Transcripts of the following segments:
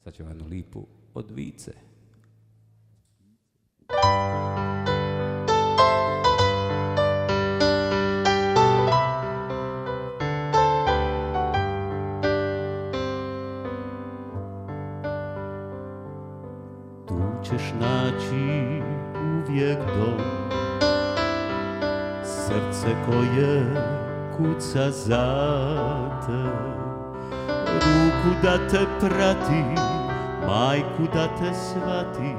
Sad ćemo jednu lipu od Vice. Tu ćeš naći uvijek dom, srce koje kuca za te, ruku da te prati, majku da te shvati,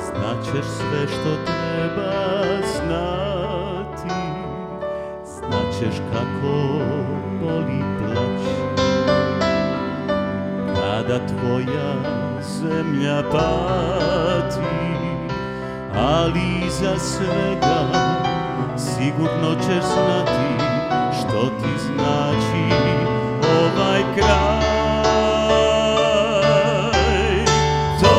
znaćeš sve što treba znati, znaćeš kako boli plać kada tvoja zemlja pati, ali iza svega sigurno ćeš znati što ti znači ovaj kraj. To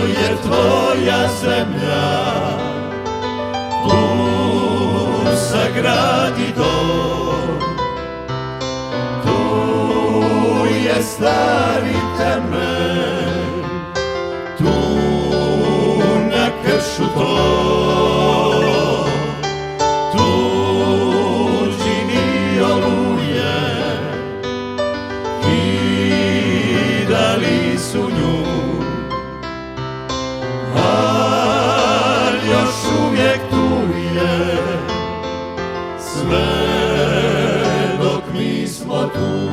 je tvoja zemlja, tu sagradi dom, tu je stari temelj, tu na kršu to. Su nju, ali još uvijek tu je, sve dok mi smo tu.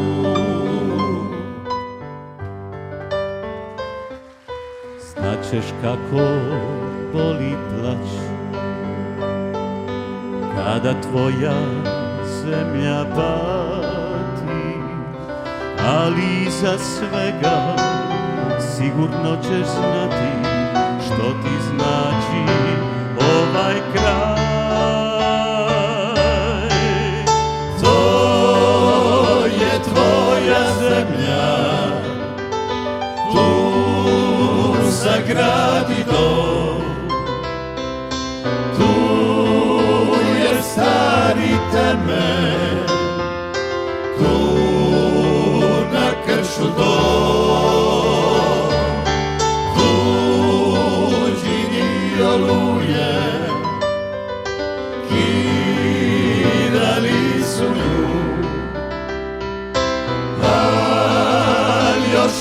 Znaćeš kako boli plać kada tvoja zemlja pati, ali iza svega sigurno ćeš znati što ti znači ovaj kraj. To je tvoja zemlja, tu sagradi dom, tu je stari temelj, tu na kršu dom. Oluje, kidali su nju, ali još